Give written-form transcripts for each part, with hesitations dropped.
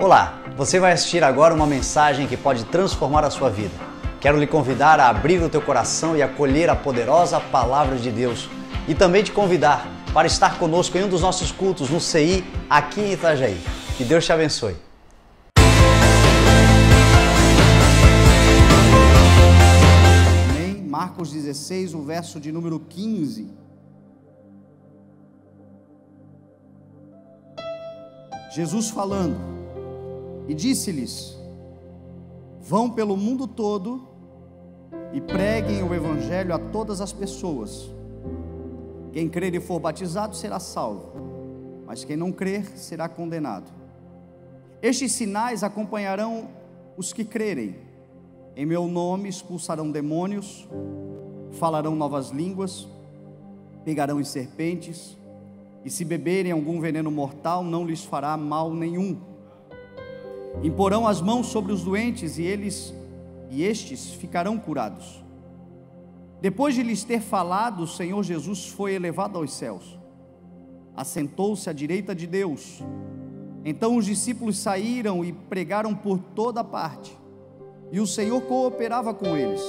Olá, você vai assistir agora uma mensagem que pode transformar a sua vida. Quero lhe convidar a abrir o teu coração e acolher a poderosa Palavra de Deus. E também te convidar para estar conosco em um dos nossos cultos no CI, aqui em Itajaí. Que Deus te abençoe. Amém. Marcos 16, o verso de número 15. Jesus falando, e disse-lhes: vão pelo mundo todo e preguem o evangelho a todas as pessoas. Quem crer e for batizado será salvo, mas quem não crer será condenado. Estes sinais acompanharão os que crerem. Em meu nome expulsarão demônios, falarão novas línguas, pegarão em serpentes, e se beberem algum veneno mortal não lhes fará mal nenhum. Imporão as mãos sobre os doentes e estes ficarão curados. Depois de lhes ter falado, o Senhor Jesus foi elevado aos céus, assentou-se à direita de Deus. Então os discípulos saíram e pregaram por toda parte, e o Senhor cooperava com eles,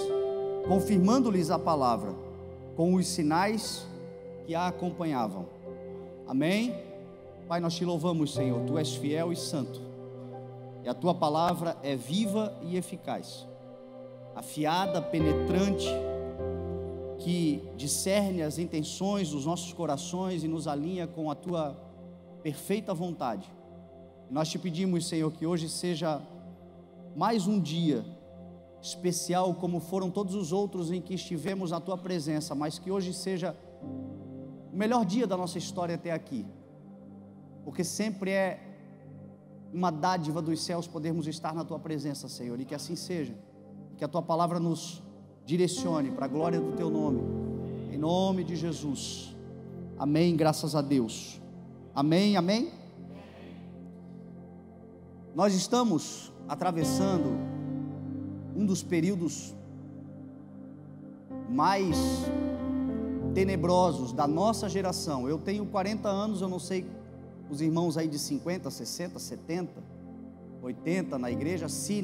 confirmando-lhes a palavra, com os sinais que a acompanhavam. Amém? Pai, nós te louvamos, Senhor, Tu és fiel e santo, e a Tua palavra é viva e eficaz, afiada, penetrante, que discerne as intenções dos nossos corações e nos alinha com a Tua perfeita vontade. Nós te pedimos, Senhor, que hoje seja mais um dia especial, como foram todos os outros em que estivemos na Tua presença, mas que hoje seja o melhor dia da nossa história até aqui, porque sempre é uma dádiva dos céus podermos estar na Tua presença, Senhor, e que assim seja, que a Tua palavra nos direcione para a glória do Teu nome, em nome de Jesus, amém, graças a Deus, amém, amém. Nós estamos atravessando um dos períodos mais tenebrosos da nossa geração. Eu tenho 40 anos, eu não sei os irmãos aí de 50, 60, 70, 80 na igreja, se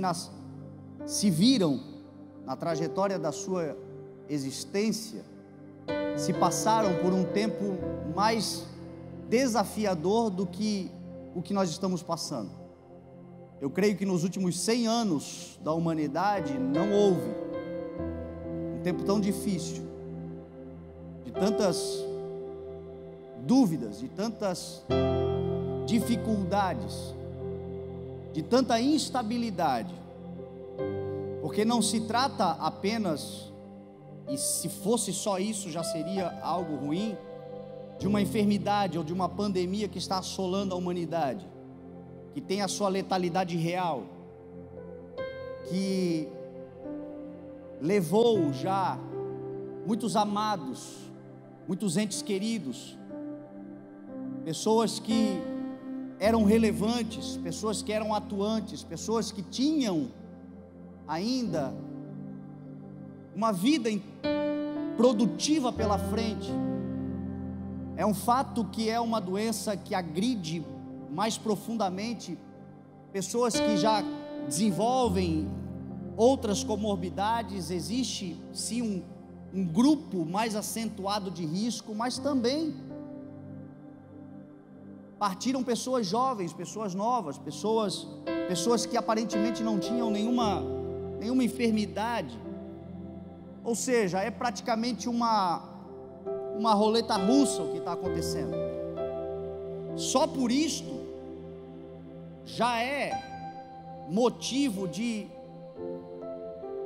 viram na trajetória da sua existência, se passaram por um tempo mais desafiador do que o que nós estamos passando. Eu creio que nos últimos 100 anos da humanidade não houve um tempo tão difícil, de tantas dúvidas, de tantas dificuldades, de tanta instabilidade, porque não se trata apenas, e se fosse só isso já seria algo ruim, de uma enfermidade ou de uma pandemia que está assolando a humanidade, que tem a sua letalidade real, que levou já muitos amados, muitos entes queridos, pessoas que eram relevantes, pessoas que eram atuantes, pessoas que tinham ainda uma vida produtiva pela frente. É um fato que é uma doença que agride mais profundamente pessoas que já desenvolvem outras comorbidades. Existe sim um grupo mais acentuado de risco, mas também partiram pessoas jovens, pessoas novas, pessoas que aparentemente não tinham nenhuma enfermidade. Ou seja, é praticamente uma roleta russa o que está acontecendo. Só por isto já é motivo de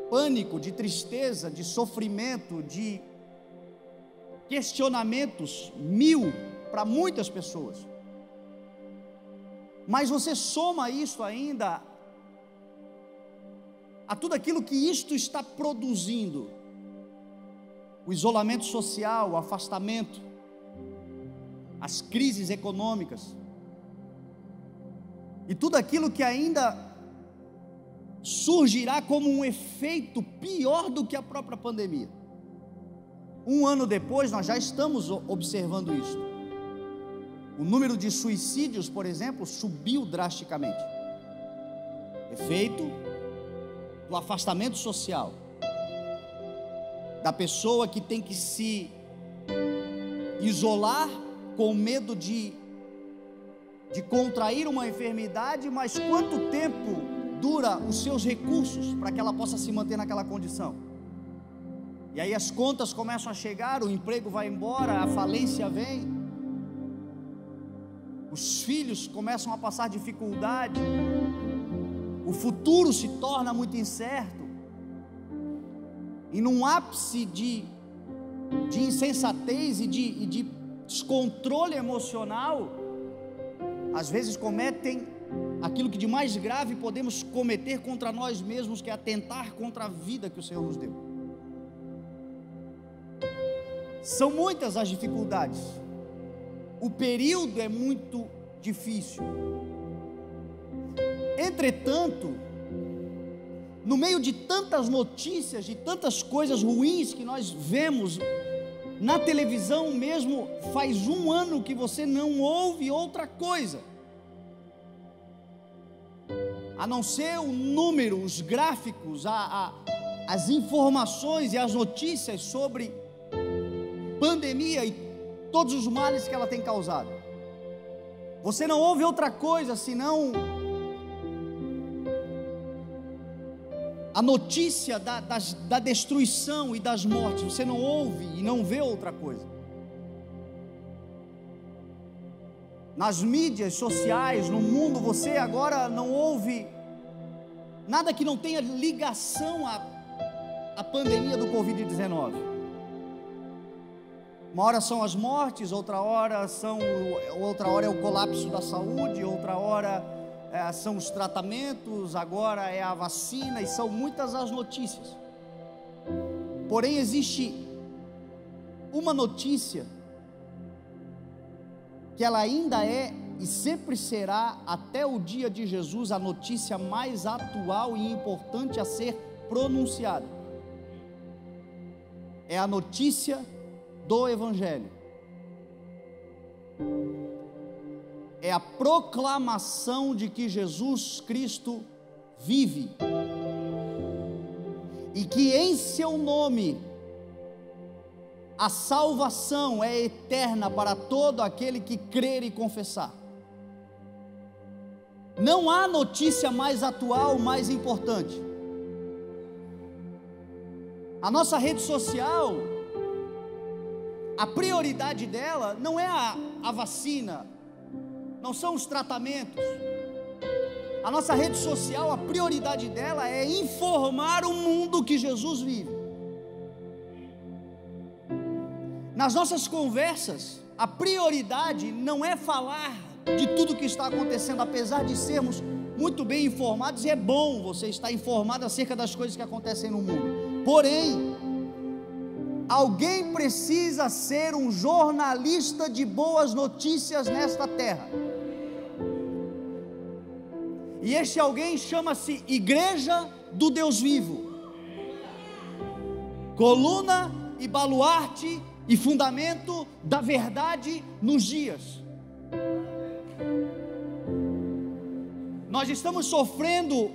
pânico, de tristeza, de sofrimento, de questionamentos mil para muitas pessoas. Mas você soma isso ainda a tudo aquilo que isto está produzindo: o isolamento social, o afastamento, as crises econômicas, e tudo aquilo que ainda surgirá como um efeito pior do que a própria pandemia. Um ano depois, nós já estamos observando isso. O número de suicídios, por exemplo, subiu drasticamente. efeito do afastamento social, da pessoa que tem que se isolar com medo de contrair uma enfermidade, mas quanto tempo dura os seus recursos para que ela possa se manter naquela condição? E aí as contas começam a chegar, o emprego vai embora, a falência vem, os filhos começam a passar dificuldade, o futuro se torna muito incerto, e num ápice de insensatez e de descontrole emocional, às vezes cometem aquilo que de mais grave podemos cometer contra nós mesmos, que é atentar contra a vida que o Senhor nos deu. São muitas as dificuldades, o período é muito difícil. Entretanto, no meio de tantas notícias, de tantas coisas ruins que nós vemos na televisão mesmo, faz um ano que você não ouve outra coisa, a não ser o número, os gráficos, as informações e as notícias sobre pandemia e todos os males que ela tem causado. Você não ouve outra coisa senão a notícia da destruição e das mortes. Você não ouve e não vê outra coisa. Nas mídias sociais, no mundo, você agora não ouve nada que não tenha ligação à pandemia do Covid-19. Uma hora são as mortes, outra hora é o colapso da saúde, outra hora são os tratamentos, agora é a vacina, e são muitas as notícias. Porém, existe uma notícia que ela ainda é e sempre será, até o dia de Jesus, a notícia mais atual e importante a ser pronunciada. É a notícia do Evangelho. É a proclamação de que Jesus Cristo vive e que em seu nome a salvação é eterna para todo aquele que crer e confessar. Não há notícia mais atual, mais importante. A nossa rede social, a prioridade dela não é a vacina, não são os tratamentos. A nossa rede social, a prioridade dela é informar o mundo que Jesus vive. Nas nossas conversas, a prioridade não é falar de tudo que está acontecendo, apesar de sermos muito bem informados, e é bom você estar informado acerca das coisas que acontecem no mundo. Porém, alguém precisa ser um jornalista de boas notícias nesta terra. E este alguém chama-se Igreja do Deus Vivo. Coluna e baluarte e fundamento da verdade nos dias. Nós estamos sofrendo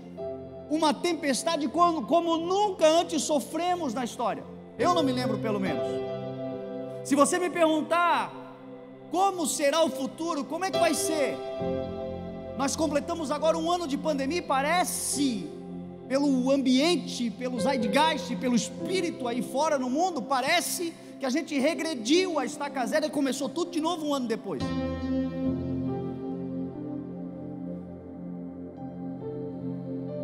uma tempestade como nunca antes sofremos na história. Eu não me lembro, pelo menos. Se você me perguntar como será o futuro, como é que vai ser? Nós completamos agora um ano de pandemia e parece, pelo ambiente, pelo zeitgeist, pelo espírito aí fora no mundo, parece que a gente regrediu a estaca zero e começou tudo de novo um ano depois.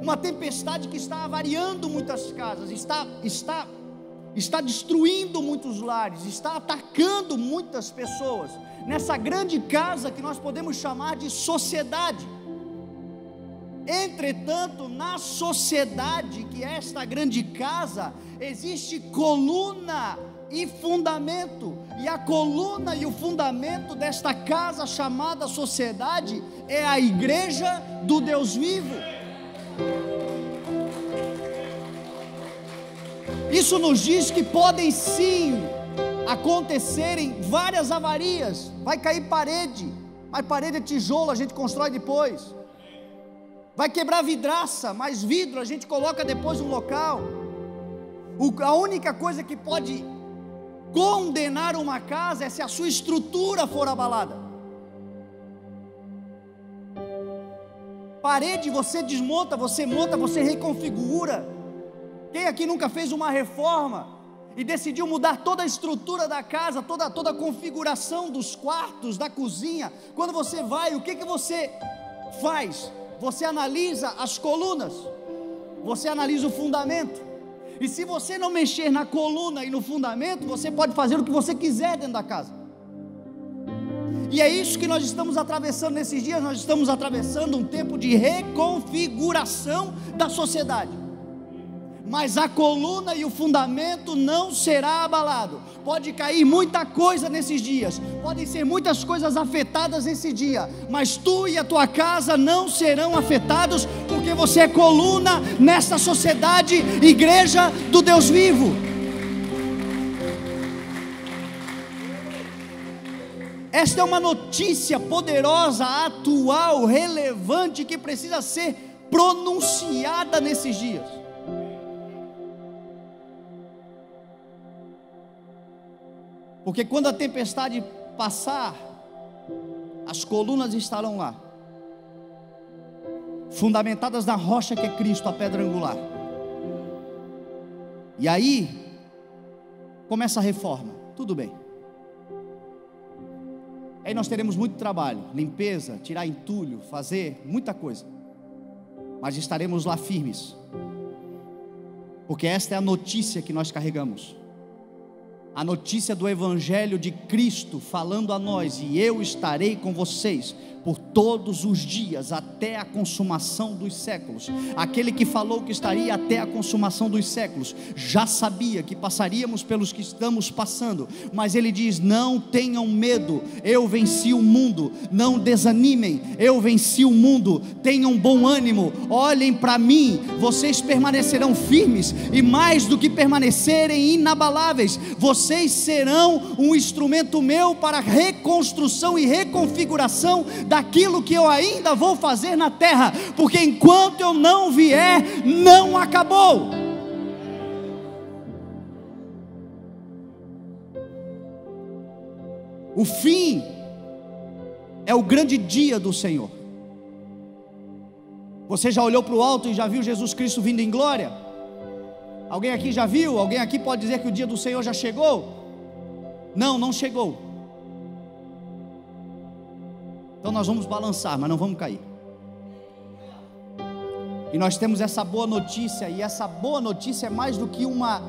Uma tempestade que está avariando muitas casas, está destruindo muitos lares, está atacando muitas pessoas, nessa grande casa que nós podemos chamar de sociedade. Entretanto, na sociedade, que é esta grande casa, existe coluna e fundamento, e a coluna e o fundamento desta casa chamada sociedade é a Igreja do Deus Vivo. Isso nos diz que podem sim acontecerem várias avarias. Vai cair parede, mas parede é tijolo, a gente constrói depois. Vai quebrar vidraça, mas vidro a gente coloca depois no local. A única coisa que pode condenar uma casa é se a sua estrutura for abalada. Parede você desmonta, você monta, você reconfigura. Quem aqui nunca fez uma reforma e decidiu mudar toda a estrutura da casa, toda a configuração dos quartos, da cozinha? Quando você vai, o que você faz? Você analisa as colunas, você analisa o fundamento. E se você não mexer na coluna e no fundamento, você pode fazer o que você quiser dentro da casa. E é isso que nós estamos atravessando nesses dias. Nós estamos atravessando um tempo de reconfiguração da sociedade. Mas a coluna e o fundamento não será abalado. Pode cair muita coisa nesses dias, podem ser muitas coisas afetadas nesse dia, mas tu e a tua casa não serão afetados, porque você é coluna nesta sociedade, igreja do Deus vivo. Esta é uma notícia poderosa, atual, relevante, que precisa ser pronunciada nesses dias. Porque quando a tempestade passar, as colunas estarão lá, fundamentadas na rocha que é Cristo, a pedra angular. E aí começa a reforma, tudo bem. Aí nós teremos muito trabalho, limpeza, tirar entulho, fazer muita coisa, mas estaremos lá firmes, porque esta é a notícia que nós carregamos. A notícia do Evangelho de Cristo falando a nós: e eu estarei com vocês por todos os dias, até a consumação dos séculos. Aquele que falou que estaria até a consumação dos séculos, já sabia que passaríamos pelos que estamos passando, mas ele diz: não tenham medo, eu venci o mundo, não desanimem, eu venci o mundo, tenham bom ânimo, olhem para mim, vocês permanecerão firmes, e mais do que permanecerem inabaláveis, vocês serão um instrumento meu para reconstrução e reconfiguração daquilo que eu ainda vou fazer na terra, porque enquanto eu não vier, não acabou. O fim é o grande dia do Senhor. Você já olhou para o alto e já viu Jesus Cristo vindo em glória? Alguém aqui já viu? Alguém aqui pode dizer que o dia do Senhor já chegou? Não, não chegou. Então nós vamos balançar, mas não vamos cair. E nós temos essa boa notícia, e essa boa notícia é mais do que uma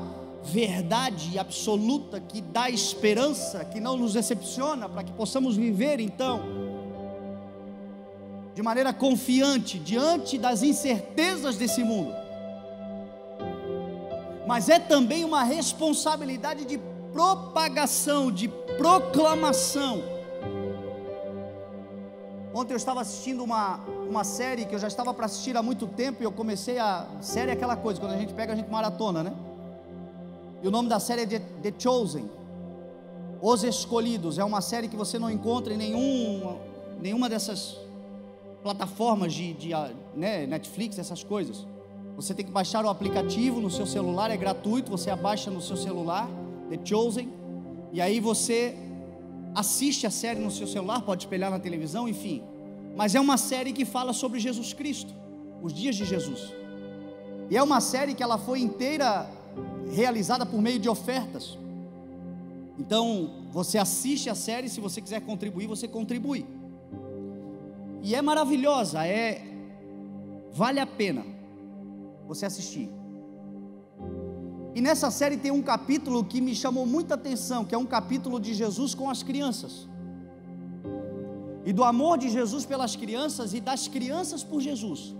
verdade absoluta que dá esperança, que não nos decepciona, para que possamos viver então de maneira confiante diante das incertezas desse mundo. Mas é também uma responsabilidade de propagação, de proclamação. Ontem eu estava assistindo uma série que eu já estava para assistir há muito tempo, e eu comecei a série é aquela coisa, quando a gente pega, a gente maratona, né? E o nome da série é The Chosen, Os Escolhidos. É uma série que você não encontra em nenhuma dessas plataformas né, Netflix, essas coisas. Você tem que baixar o aplicativo no seu celular, é gratuito, você abaixa no seu celular, The Chosen, e aí você assiste a série no seu celular, pode espelhar na televisão, enfim. Mas é uma série que fala sobre Jesus Cristo, os dias de Jesus. E é uma série que ela foi inteira realizada por meio de ofertas. Então, você assiste a série, se você quiser contribuir, você contribui. E é maravilhosa, vale a pena você assistir. E nessa série tem um capítulo que me chamou muita atenção, que é um capítulo de Jesus com as crianças, e do amor de Jesus pelas crianças e das crianças por Jesus.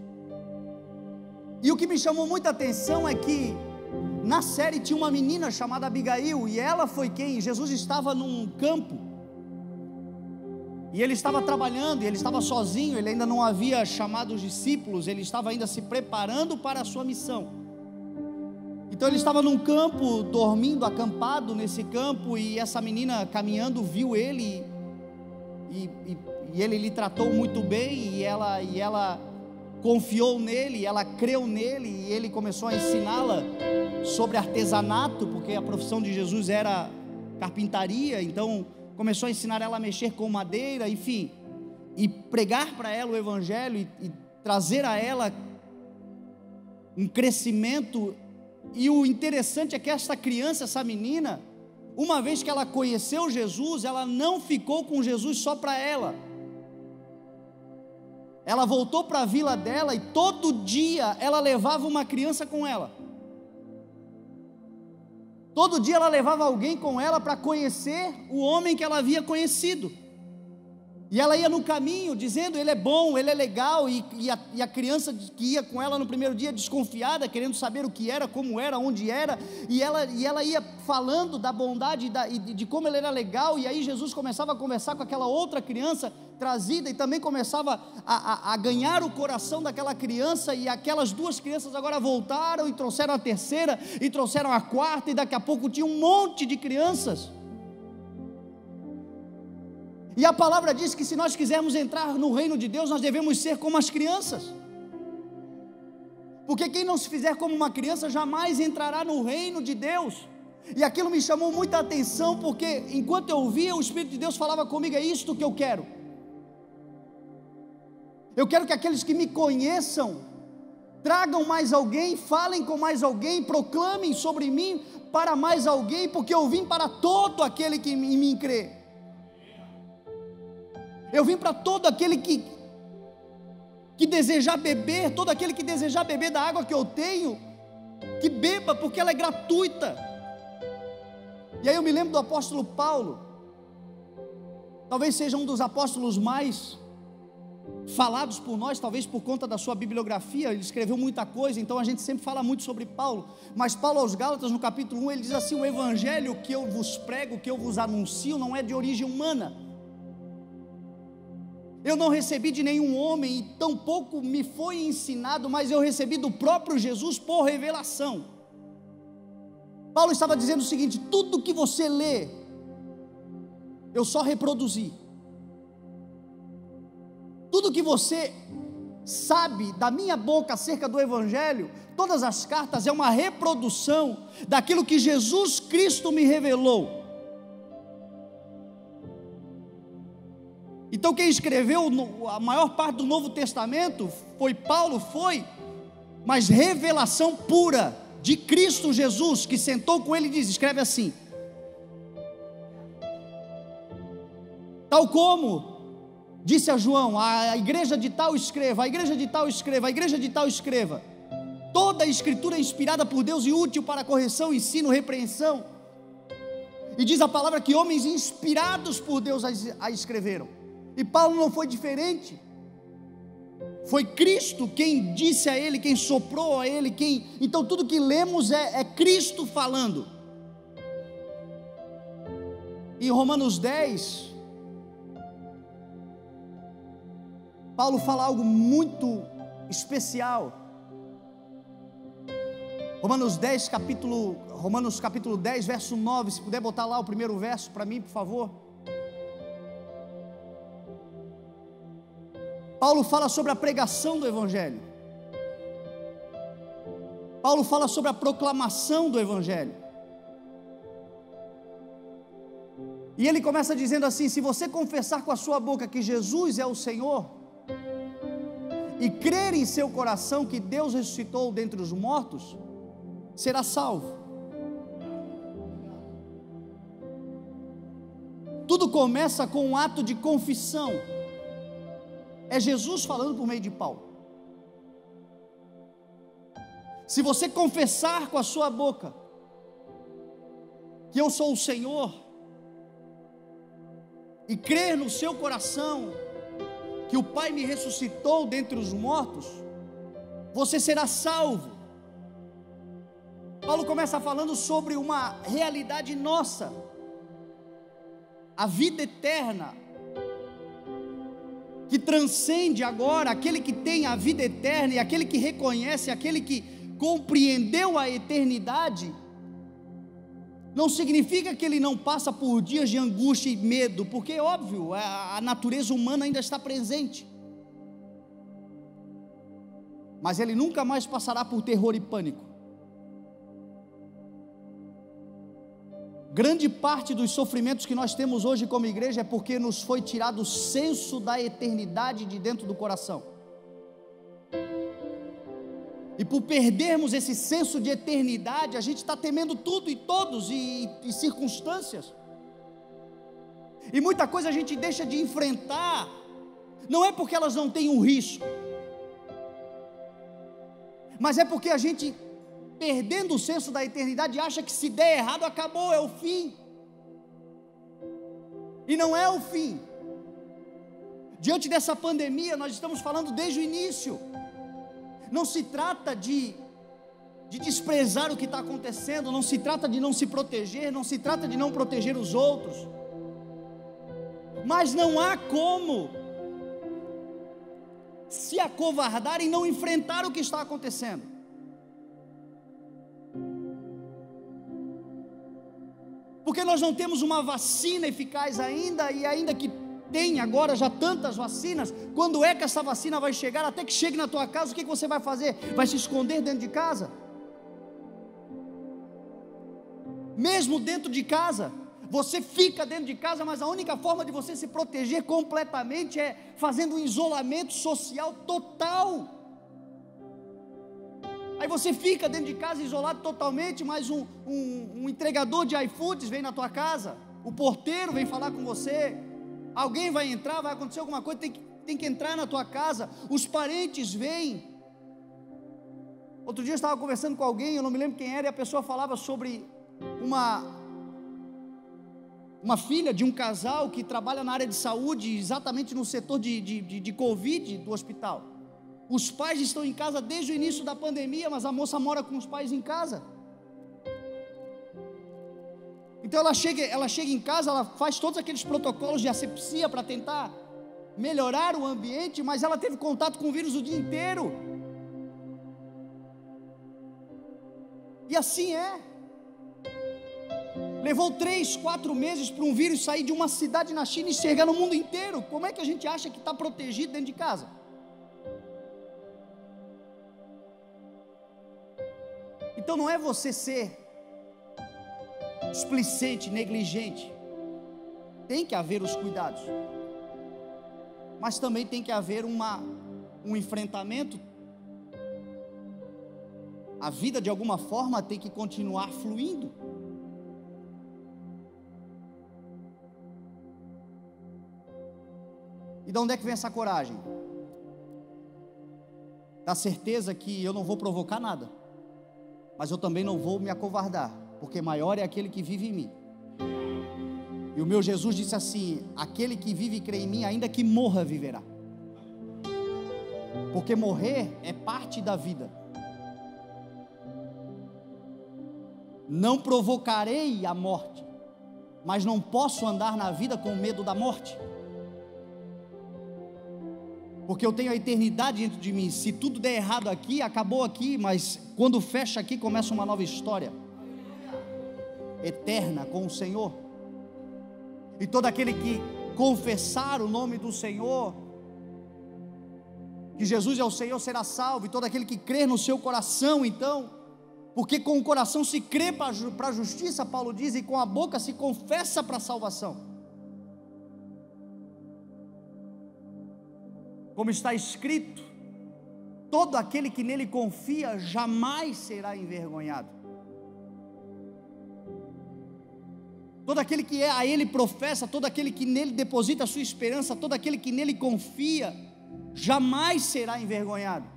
E o que me chamou muita atenção é que na série tinha uma menina chamada Abigail, e ela foi quem? Jesus estava num campo, e ele estava trabalhando, e ele estava sozinho, ele ainda não havia chamado os discípulos, ele estava ainda se preparando para a sua missão. Então ele estava num campo, dormindo, acampado nesse campo, e essa menina caminhando viu ele, e ele lhe tratou muito bem, e ela confiou nele, ela creu nele, e ele começou a ensiná-la sobre artesanato, porque a profissão de Jesus era carpintaria. Então começou a ensinar ela a mexer com madeira, enfim, e pregar para ela o evangelho, e trazer a ela um crescimento. E o interessante é que essa criança, essa menina, uma vez que ela conheceu Jesus, ela não ficou com Jesus só para ela. Ela voltou para a vila dela, e todo dia ela levava uma criança com ela. Todo dia ela levava alguém com ela para conhecer o homem que ela havia conhecido. E ela ia no caminho dizendo: ele é bom, ele é legal. E a criança que ia com ela no primeiro dia, desconfiada, querendo saber o que era, como era, onde era, e ela ia falando da bondade e de como ele era legal. E aí Jesus começava a conversar com aquela outra criança trazida, e também começava a ganhar o coração daquela criança. E aquelas duas crianças agora voltaram e trouxeram a terceira, e trouxeram a quarta, e daqui a pouco tinha um monte de crianças. E a palavra diz que se nós quisermos entrar no reino de Deus, nós devemos ser como as crianças, porque quem não se fizer como uma criança jamais entrará no reino de Deus. E aquilo me chamou muita atenção, porque enquanto eu ouvia, o Espírito de Deus falava comigo: é isto que eu quero que aqueles que me conheçam tragam mais alguém, falem com mais alguém, proclamem sobre mim para mais alguém, porque eu vim para todo aquele que em mim crê. Eu vim para todo aquele que desejar beber, todo aquele que desejar beber da água que eu tenho, que beba, porque ela é gratuita. E aí eu me lembro do apóstolo Paulo, talvez seja um dos apóstolos mais falados por nós, talvez por conta da sua bibliografia. Ele escreveu muita coisa, então a gente sempre fala muito sobre Paulo. Mas Paulo aos Gálatas, no capítulo 1, ele diz assim: o evangelho que eu vos prego, que eu vos anuncio, não é de origem humana. Eu não recebi de nenhum homem, e tampouco me foi ensinado, mas eu recebi do próprio Jesus por revelação. Paulo estava dizendo o seguinte: tudo que você lê, eu só reproduzi. Tudo que você sabe da minha boca acerca do evangelho, todas as cartas, é uma reprodução daquilo que Jesus Cristo me revelou. Então quem escreveu a maior parte do Novo Testamento foi Paulo, mas revelação pura de Cristo Jesus, que sentou com ele e diz, escreve assim: tal como disse a João, a igreja de tal escreva, a igreja de tal escreva, a igreja de tal escreva. Toda a escritura é inspirada por Deus e útil para correção, ensino, repreensão. E diz a palavra que homens inspirados por Deus a escreveram. E Paulo não foi diferente. Foi Cristo quem disse a ele, quem soprou a ele, então tudo que lemos é Cristo falando. Em Romanos 10, Paulo fala algo muito especial. Romanos capítulo 10, verso 9, se puder botar lá o primeiro verso para mim, por favor. Paulo fala sobre a pregação do evangelho. Paulo fala sobre a proclamação do evangelho. E ele começa dizendo assim: se você confessar com a sua boca que Jesus é o Senhor, e crer em seu coração que Deus ressuscitou dentre os mortos, será salvo. Tudo começa com um ato de confissão. É Jesus falando por meio de Paulo. Se você confessar com a sua boca que eu sou o Senhor, e crer no seu coração que o Pai me ressuscitou dentre os mortos, você será salvo. Paulo começa falando sobre uma realidade nossa, a vida eterna, que transcende agora. Aquele que tem a vida eterna, e aquele que reconhece, aquele que compreendeu a eternidade, não significa que ele não passa por dias de angústia e medo, porque é óbvio, a natureza humana ainda está presente. mas ele nunca mais passará por terror e pânico. Grande parte dos sofrimentos que nós temos hoje como igreja é porque nos foi tirado o senso da eternidade de dentro do coração. E por perdermos esse senso de eternidade, a gente está temendo tudo e todos e circunstâncias. E muita coisa a gente deixa de enfrentar, não é porque elas não têm um risco, mas é porque a gente, perdendo o senso da eternidade, acha que se der errado, acabou, é o fim. E não é o fim. Diante dessa pandemia, nós estamos falando desde o início, não se trata de desprezar o que está acontecendo, não se trata de não se proteger, não se trata de não proteger os outros, mas não há como se acovardar e não enfrentar o que está acontecendo. Porque nós não temos uma vacina eficaz ainda, e ainda que tem agora já tantas vacinas, quando é que essa vacina vai chegar? Até que chegue na tua casa, o que você vai fazer? Vai se esconder dentro de casa? Mesmo dentro de casa, você fica dentro de casa, mas a única forma de você se proteger completamente é fazendo um isolamento social total. Aí você fica dentro de casa isolado totalmente, mas um entregador de iFoods vem na tua casa, o porteiro vem falar com você, alguém vai entrar, vai acontecer alguma coisa, tem que entrar na tua casa, os parentes vêm. Outro dia eu estava conversando com alguém, eu não me lembro quem era, e a pessoa falava sobre uma filha de um casal que trabalha na área de saúde, exatamente no setor de Covid do hospital. Os pais estão em casa desde o início da pandemia, mas a moça mora com os pais em casa. Então ela chega em casa, ela faz todos aqueles protocolos de asepsia para tentar melhorar o ambiente, mas ela teve contato com o vírus o dia inteiro. E assim é. Levou 3, 4 meses para um vírus sair de uma cidade na China e chegar no mundo inteiro. Como é que a gente acha que está protegido dentro de casa? Então não é você ser displicente, negligente. Tem que haver os cuidados, mas também tem que haver um enfrentamento. A vida de alguma forma tem que continuar fluindo. E de onde é que vem essa coragem? Da certeza que eu não vou provocar nada, mas eu também não vou me acovardar, porque maior é aquele que vive em mim. E o meu Jesus disse assim: aquele que vive e crê em mim, ainda que morra, viverá. Porque morrer é parte da vida. Não provocarei a morte, mas não posso andar na vida com medo da morte, porque eu tenho a eternidade dentro de mim. Se tudo der errado aqui, acabou aqui, mas quando fecha aqui, começa uma nova história eterna com o Senhor. E todo aquele que confessar o nome do Senhor, que Jesus é o Senhor, será salvo. E todo aquele que crer no seu coração, então, porque com o coração se crê para a justiça, Paulo diz, e com a boca se confessa para a salvação. Como está escrito, todo aquele que nele confia jamais será envergonhado. Todo aquele que a ele professa, todo aquele que nele deposita a sua esperança, todo aquele que nele confia, jamais será envergonhado.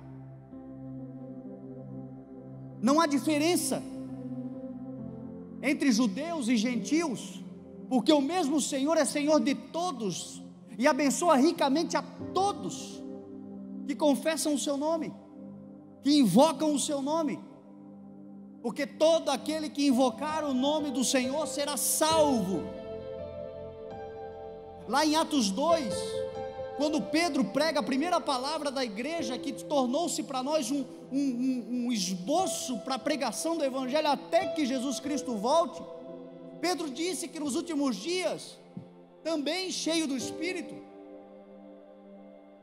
Não há diferença entre judeus e gentios, porque o mesmo Senhor é Senhor de todos, e abençoa ricamente a todos que confessam o seu nome, que invocam o seu nome, porque todo aquele que invocar o nome do Senhor será salvo. Lá em Atos 2, quando Pedro prega a primeira palavra da igreja, que tornou-se para nós um esboço para a pregação do Evangelho até que Jesus Cristo volte, Pedro disse que nos últimos dias, também cheio do Espírito,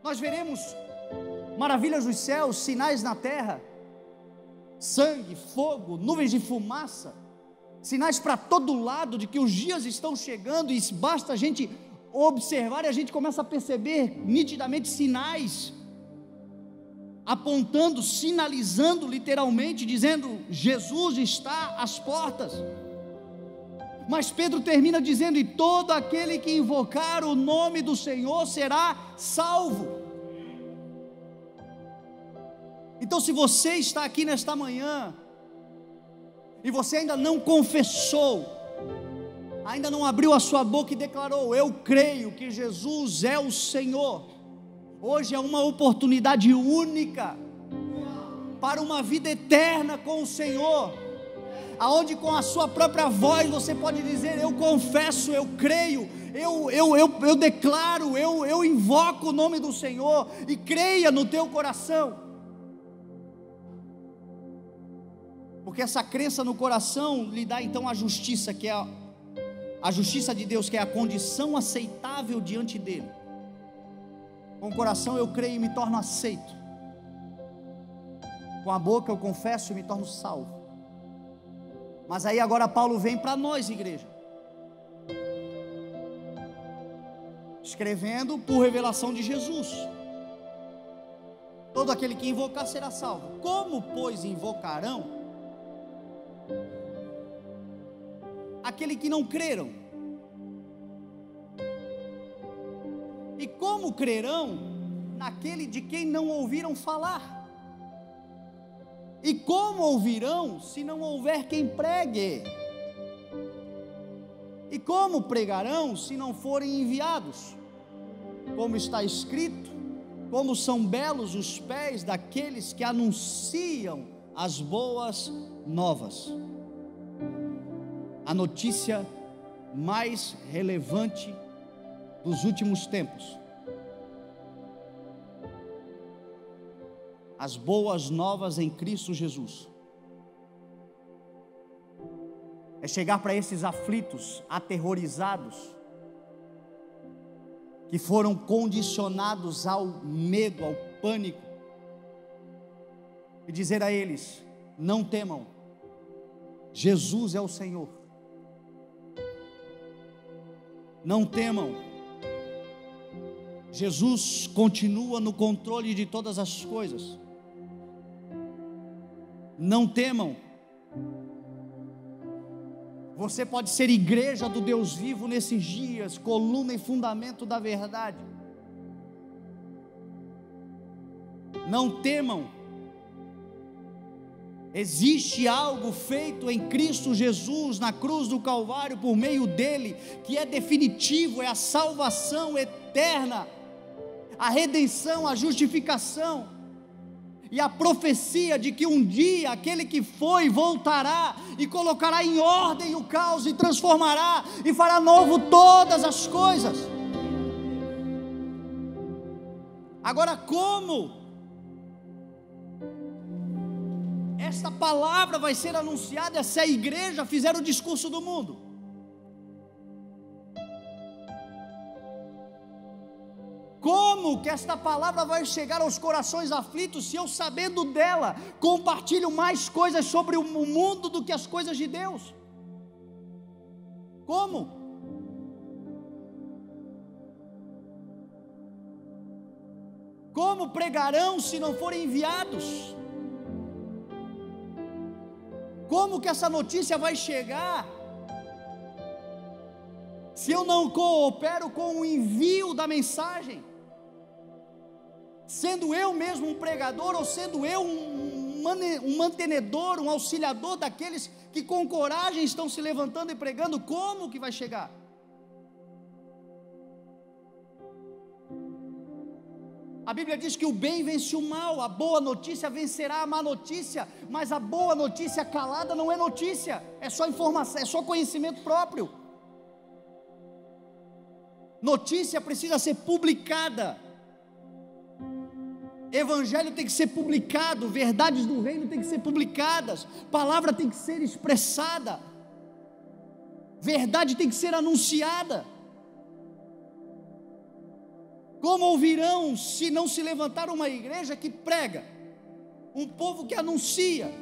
nós veremos maravilhas dos céus, sinais na terra, sangue, fogo, nuvens de fumaça, sinais para todo lado de que os dias estão chegando, e basta a gente observar e a gente começa a perceber nitidamente sinais, apontando, sinalizando literalmente, dizendo: Jesus está às portas. Mas Pedro termina dizendo: e todo aquele que invocar o nome do Senhor será salvo. Então, se você está aqui nesta manhã e você ainda não confessou, ainda não abriu a sua boca e declarou: eu creio que Jesus é o Senhor, hoje é uma oportunidade única para uma vida eterna com o Senhor, aonde com a sua própria voz você pode dizer: eu confesso, eu creio, eu declaro, eu invoco o nome do Senhor, e creia no teu coração. Porque essa crença no coração lhe dá então a justiça, que é a justiça de Deus, que é a condição aceitável diante dele. Com o coração eu creio e me torno aceito, com a boca eu confesso e me torno salvo. Mas aí agora Paulo vem para nós, igreja, escrevendo por revelação de Jesus: todo aquele que invocar será salvo. Como, pois, invocarão aquele que não creram? E como crerão naquele de quem não ouviram falar? E como ouvirão se não houver quem pregue? E como pregarão se não forem enviados? Como está escrito: como são belos os pés daqueles que anunciam as boas novas. A notícia mais relevante dos últimos tempos. As boas novas em Cristo Jesus. É chegar para esses aflitos, aterrorizados, que foram condicionados ao medo, ao pânico, e dizer a eles: não temam, Jesus é o Senhor. Não temam, Jesus continua no controle de todas as coisas. Não temam, você pode ser igreja do Deus vivo nesses dias, coluna e fundamento da verdade. Não temam, existe algo feito em Cristo Jesus, na cruz do Calvário, por meio dele, que é definitivo, é a salvação eterna, a redenção, a justificação, e a profecia de que um dia aquele que foi voltará e colocará em ordem o caos e transformará e fará novo todas as coisas. Agora, como esta palavra vai ser anunciada se a igreja fizer o discurso do mundo? Como que esta palavra vai chegar aos corações aflitos se eu, sabendo dela, compartilho mais coisas sobre o mundo do que as coisas de Deus? Como? Como pregarão se não forem enviados? Como que essa notícia vai chegar se eu não coopero com o envio da mensagem? Sendo eu mesmo um pregador, ou sendo eu um mantenedor, um auxiliador daqueles que com coragem estão se levantando e pregando, como que vai chegar? A Bíblia diz que o bem vence o mal, a boa notícia vencerá a má notícia, mas a boa notícia calada não é notícia, é só informação, é só conhecimento próprio. Notícia precisa ser publicada, evangelho tem que ser publicado, verdades do reino tem que ser publicadas, palavra tem que ser expressada, verdade tem que ser anunciada. Como ouvirão se não se levantar uma igreja que prega, um povo que anuncia?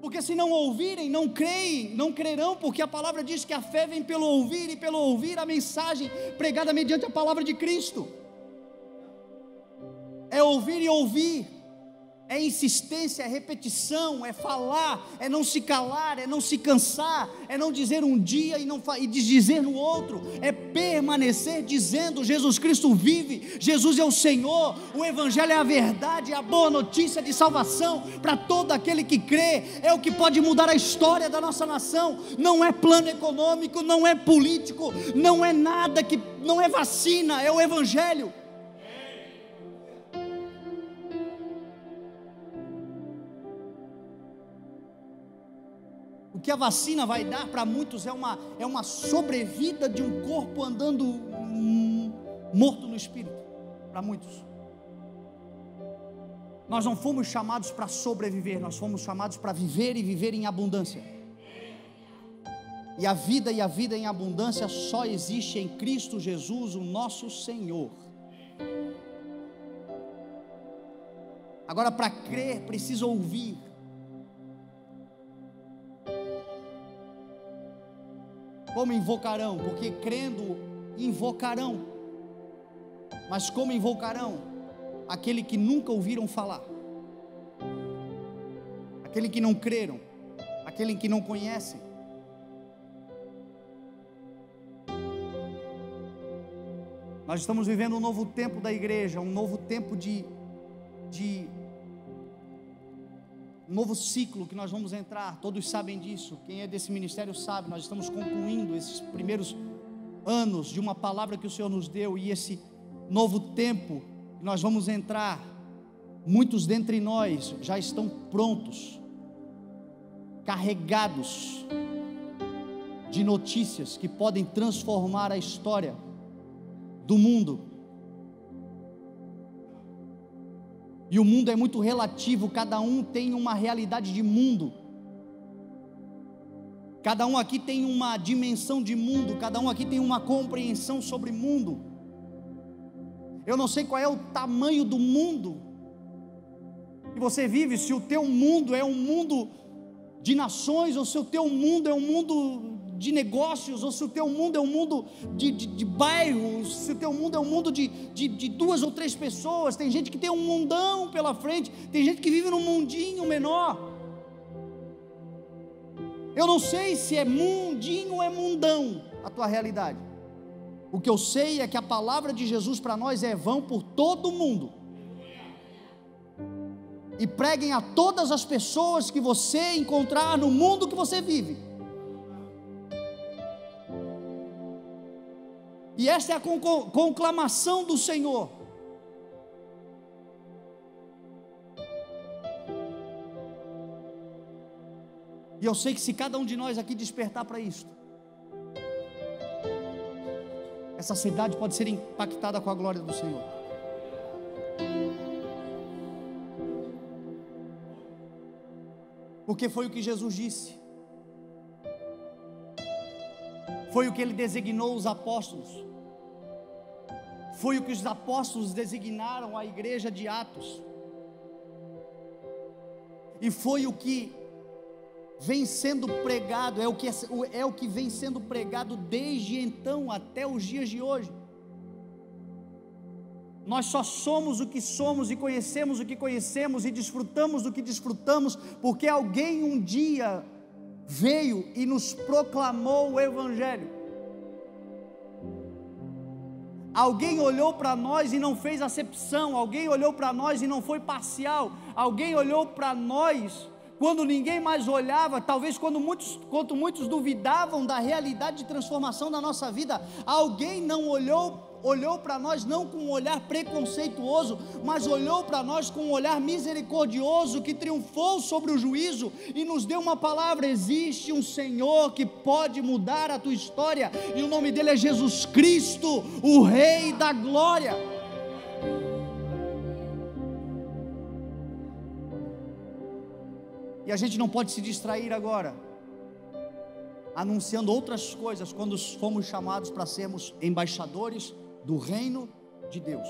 Porque se não ouvirem, não creem, não crerão, porque a palavra diz que a fé vem pelo ouvir, e pelo ouvir a mensagem pregada mediante a palavra de Cristo. É ouvir e ouvir, é insistência, é repetição, é falar, é não se calar, é não se cansar, é não dizer um dia e dizer no outro, é permanecer dizendo: Jesus Cristo vive, Jesus é o Senhor, o Evangelho é a verdade, é a boa notícia de salvação para todo aquele que crê, é o que pode mudar a história da nossa nação. Não é plano econômico, não é político, não é nada que, não é vacina, é o Evangelho. O que a vacina vai dar para muitos é uma sobrevida de um corpo andando morto no espírito, para muitos. Nós não fomos chamados para sobreviver, nós fomos chamados para viver e viver em abundância. E a vida em abundância só existe em Cristo Jesus, o nosso Senhor. Agora, para crer, precisa ouvir. Como invocarão? Porque crendo, invocarão. Mas como invocarão? Aquele que nunca ouviram falar, aquele que não creram, aquele que não conhecem. Nós estamos vivendo um novo tempo da igreja, um novo tempo um novo ciclo que nós vamos entrar. Todos sabem disso, quem é desse ministério sabe. Nós estamos concluindo esses primeiros anos de uma palavra que o Senhor nos deu, e esse novo tempo que nós vamos entrar, muitos dentre nós já estão prontos, carregados de notícias que podem transformar a história do mundo. E o mundo é muito relativo, cada um tem uma realidade de mundo, cada um aqui tem uma dimensão de mundo, cada um aqui tem uma compreensão sobre mundo. Eu não sei qual é o tamanho do mundo que você vive, se o teu mundo é um mundo de nações, ou se o teu mundo é um mundo de negócios, ou se o teu mundo é um mundo de bairros, se o teu mundo é um mundo de 2 ou 3 pessoas. Tem gente que tem um mundão pela frente, tem gente que vive num mundinho menor. Eu não sei se é mundinho ou é mundão a tua realidade. O que eu sei é que a palavra de Jesus para nós é: vão por todo o mundo e preguem a todas as pessoas que você encontrar no mundo que você vive. E esta é a conclamação do Senhor. E eu sei que se cada um de nós aqui despertar para isso, essa cidade pode ser impactada com a glória do Senhor. Porque foi o que Jesus disse, foi o que Ele designou os apóstolos, foi o que os apóstolos designaram a igreja de Atos, e foi o que vem sendo pregado, é o que vem sendo pregado desde então até os dias de hoje. Nós só somos o que somos e conhecemos o que conhecemos e desfrutamos do que desfrutamos, porque alguém um dia veio e nos proclamou o Evangelho. Alguém olhou para nós e não fez acepção, alguém olhou para nós e não foi parcial, alguém olhou para nós quando ninguém mais olhava, talvez quando muitos duvidavam da realidade de transformação da nossa vida. Alguém não olhou para nós não com um olhar preconceituoso, mas olhou para nós com um olhar misericordioso, que triunfou sobre o juízo e nos deu uma palavra: existe um Senhor que pode mudar a tua história, e o nome dele é Jesus Cristo, o Rei da Glória. E a gente não pode se distrair agora anunciando outras coisas, quando fomos chamados para sermos embaixadores do reino de Deus.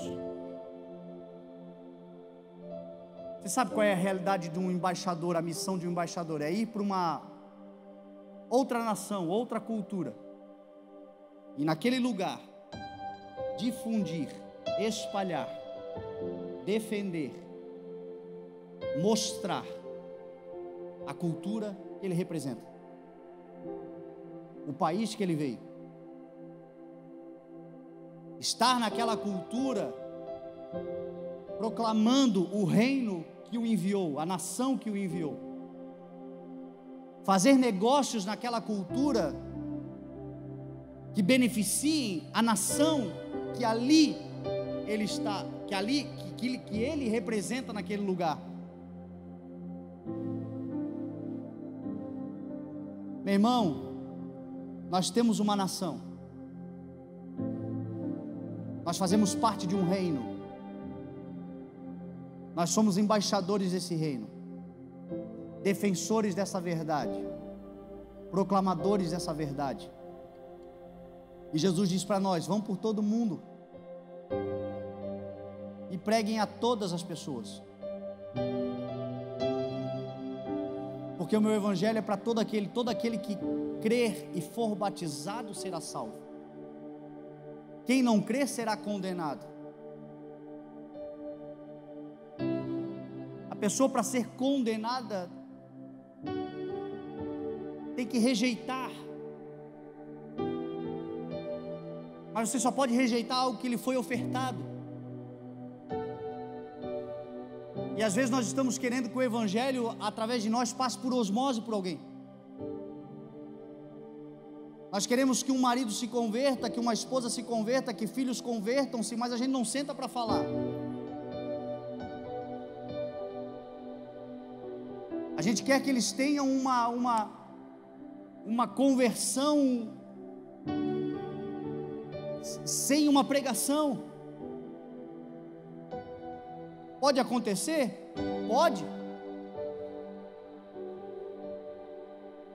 Você sabe qual é a realidade de um embaixador? A missão de um embaixador é ir para uma outra nação, outra cultura, e naquele lugar difundir, espalhar, defender, mostrar a cultura que ele representa, o país que ele veio. Estar naquela cultura proclamando o reino que o enviou, a nação que o enviou. Fazer negócios naquela cultura que beneficiem a nação que ali ele está, que ele representa naquele lugar. Meu irmão, nós temos uma nação, nós fazemos parte de um reino, nós somos embaixadores desse reino, defensores dessa verdade, proclamadores dessa verdade. E Jesus diz para nós: vão por todo mundo e preguem a todas as pessoas, porque o meu evangelho é para todo aquele que crer e for batizado será salvo. Quem não crer será condenado. A pessoa, para ser condenada, tem que rejeitar. Mas você só pode rejeitar algo que lhe foi ofertado. E às vezes nós estamos querendo que o evangelho, através de nós, passe por osmose por alguém. Nós queremos que um marido se converta, que uma esposa se converta, que filhos convertam-se, mas a gente não senta para falar. A gente quer que eles tenham uma conversão sem uma pregação. Pode acontecer? Pode.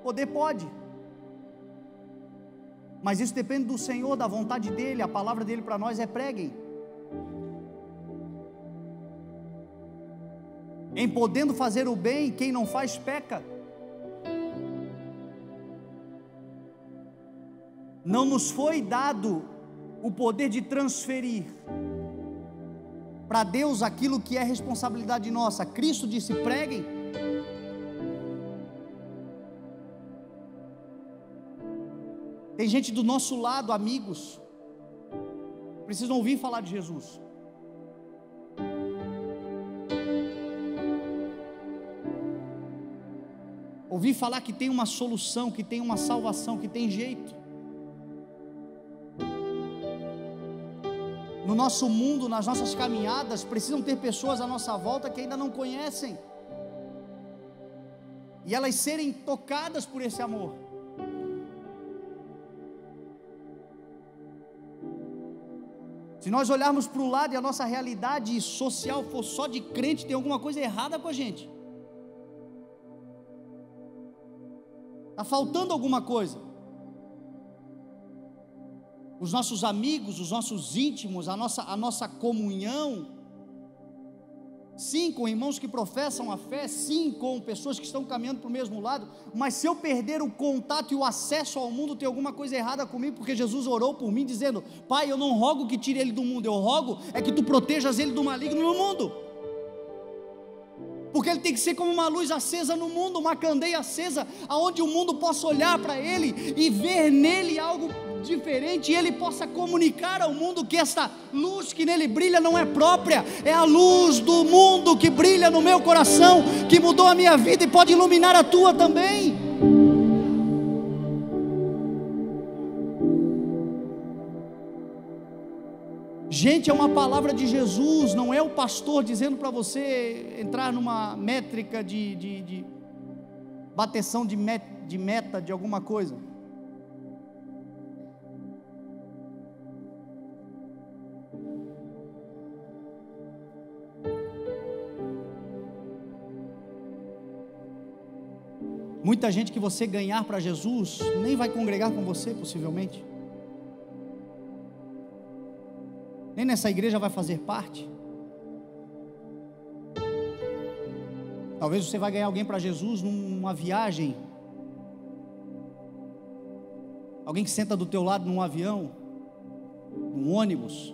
Poder pode. Mas isso depende do Senhor, da vontade dEle. A palavra dEle para nós é: preguem. Em podendo fazer o bem, quem não faz peca. Não nos foi dado o poder de transferir para Deus aquilo que é responsabilidade nossa. Cristo disse: preguem. Tem gente do nosso lado, amigos, precisam ouvir falar de Jesus. Ouvir falar que tem uma solução, que tem uma salvação, que tem jeito. No nosso mundo, nas nossas caminhadas, precisam ter pessoas à nossa volta que ainda não conhecem, e elas serem tocadas por esse amor. Se nós olharmos para o lado e a nossa realidade social for só de crente, tem alguma coisa errada com a gente. Está faltando alguma coisa. Os nossos amigos, os nossos íntimos, a nossa comunhão, sim, com irmãos que professam a fé, sim, com pessoas que estão caminhando para o mesmo lado, mas se eu perder o contato e o acesso ao mundo, tem alguma coisa errada comigo, porque Jesus orou por mim dizendo: Pai, eu não rogo que tire ele do mundo, eu rogo é que tu protejas ele do maligno no mundo, porque ele tem que ser como uma luz acesa no mundo, uma candeia acesa, aonde o mundo possa olhar para ele e ver nele algo diferente, e ele possa comunicar ao mundo que esta luz que nele brilha não é própria, é a luz do mundo que brilha no meu coração, que mudou a minha vida e pode iluminar a tua também. Gente, é uma palavra de Jesus, não é o pastor dizendo para você entrar numa métrica de bateção de meta de alguma coisa. Muita gente que você ganhar para Jesus nem vai congregar com você, possivelmente. nem nessa igreja vai fazer parte. Talvez você vai ganhar alguém para Jesus numa viagem, alguém que senta do teu lado num avião, num ônibus.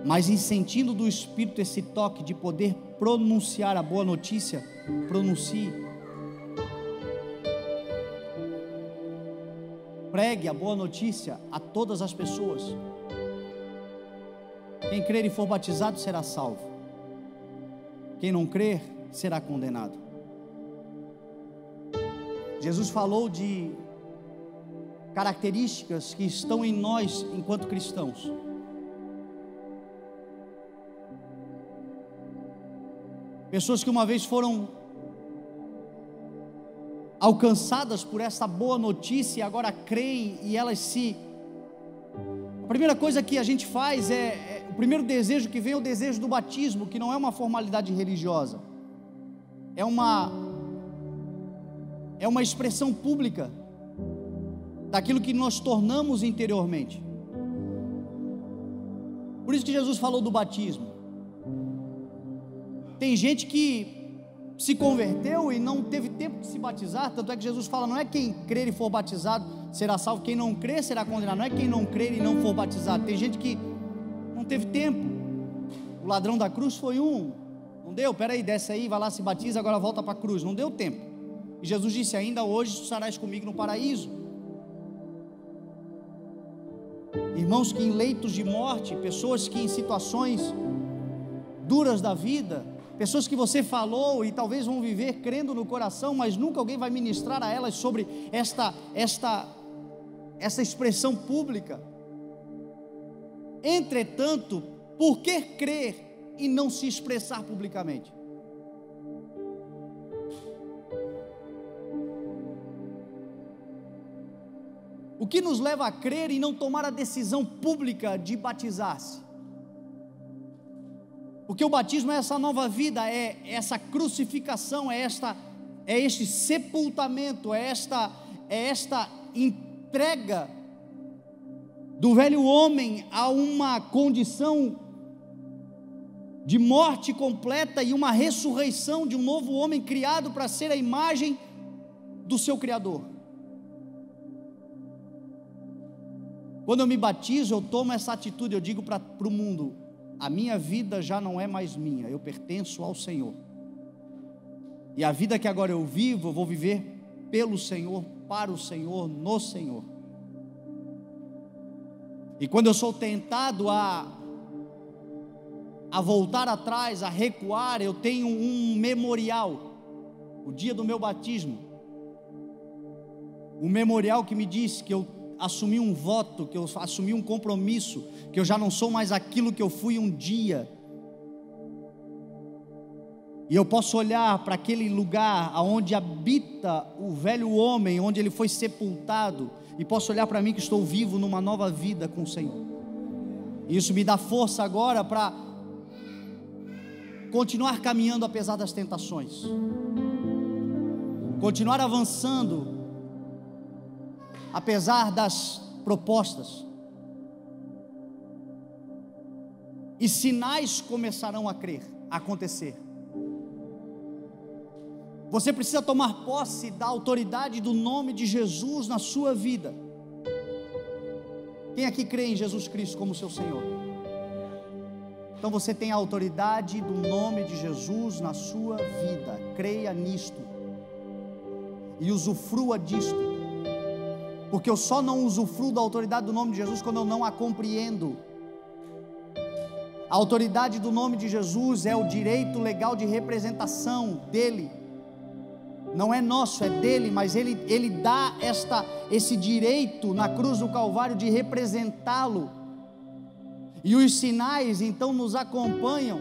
Mas em sentindo do Espírito esse toque de poder pronunciar a boa notícia, pronuncie. Pregue a boa notícia a todas as pessoas. Quem crer e for batizado será salvo. Quem não crer será condenado. Jesus falou de características que estão em nós enquanto cristãos. Pessoas que uma vez foram alcançadas por essa boa notícia e agora creem e elas se... A primeira coisa que a gente faz o primeiro desejo que vem é o desejo do batismo, que não é uma formalidade religiosa, é uma expressão pública daquilo que nós tornamos interiormente. Por isso que Jesus falou do batismo. Tem gente que se converteu e não teve tempo de se batizar, tanto é que Jesus fala, não é quem crer e for batizado será salvo, quem não crer será condenado, não é quem não crer e não for batizado. Tem gente que não teve tempo. O ladrão da cruz foi não deu, peraí, desce aí, vai lá, se batiza, agora volta para a cruz, não deu tempo. E Jesus disse, ainda hoje estarás comigo no paraíso. Irmãos que em leitos de morte, pessoas que em situações duras da vida, pessoas que você falou e talvez vão viver crendo no coração, mas nunca alguém vai ministrar a elas sobre esta expressão pública. Entretanto, por que crer e não se expressar publicamente? O que nos leva a crer e não tomar a decisão pública de batizar-se? Porque o batismo é essa nova vida, é essa crucificação, é este sepultamento, é esta entrega do velho homem a uma condição de morte completa e uma ressurreição de um novo homem criado para ser a imagem do seu Criador. Quando eu me batizo, eu tomo essa atitude, eu digo para o mundo, a minha vida já não é mais minha, eu pertenço ao Senhor, e a vida que agora eu vivo, eu vou viver pelo Senhor, para o Senhor, no Senhor. E quando eu sou tentado a voltar atrás, a recuar, eu tenho um memorial, o dia do meu batismo, um memorial que me diz que eu assumi um voto, que eu assumi um compromisso, que eu já não sou mais aquilo que eu fui um dia, e eu posso olhar para aquele lugar onde habita o velho homem, onde ele foi sepultado, e posso olhar para mim que estou vivo numa nova vida com o Senhor. E isso me dá força agora para continuar caminhando apesar das tentações, continuar avançando apesar das propostas, e sinais começarão a acontecer. Você precisa tomar posse da autoridade do nome de Jesus na sua vida. Quem aqui crê em Jesus Cristo como seu Senhor? Então você tem a autoridade do nome de Jesus na sua vida. Creia nisto e usufrua disto, porque eu só não usufruo da autoridade do nome de Jesus quando eu não a compreendo. A autoridade do nome de Jesus é o direito legal de representação dele, não é nosso, é dele, mas ele dá esse direito na cruz do Calvário de representá-lo, e os sinais então nos acompanham.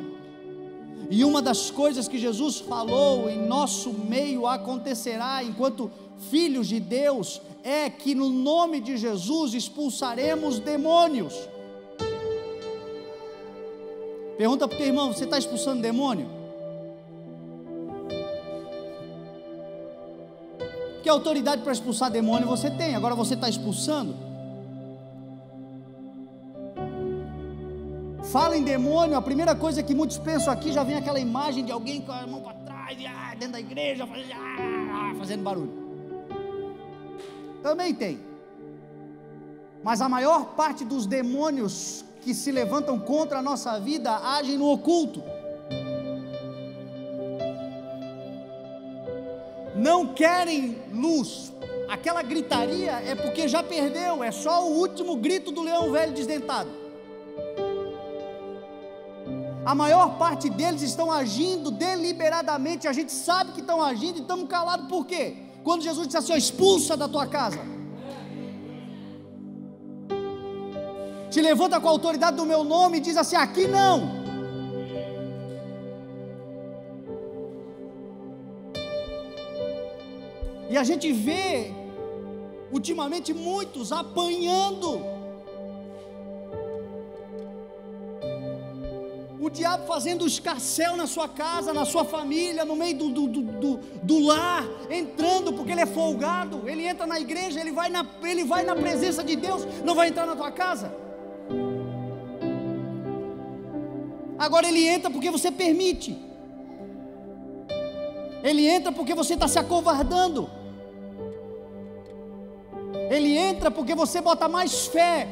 E uma das coisas que Jesus falou em nosso meio acontecerá enquanto filhos de Deus, é que no nome de Jesus expulsaremos demônios. Pergunta porque, irmão, você está expulsando demônio? Porque Porque a autoridade para expulsar demônio você tem, agora você está expulsando. Fala em demônio, a primeira coisa que muitos pensam aqui, já vem aquela imagem de alguém com a mão para trás, dentro da igreja, fazendo barulho. Também tem. Mas a maior parte dos demônios que se levantam contra a nossa vida agem no oculto. Não querem luz. Aquela gritaria é porque já perdeu, é só o último grito do leão velho desdentado. A maior parte deles estão agindo deliberadamente, a gente sabe que estão agindo e estamos calados por quê? Quando Jesus disse assim, expulsa da tua casa, te levanta com a autoridade do meu nome e diz assim, aqui não. E a gente vê ultimamente muitos apanhando, o diabo fazendo escarcéu na sua casa, na sua família, no meio do lar, entrando porque ele é folgado. Ele entra na igreja, ele vai na presença de Deus, não vai entrar na tua casa. Agora ele entra porque você permite, ele entra porque você está se acovardando, ele entra porque você bota mais fé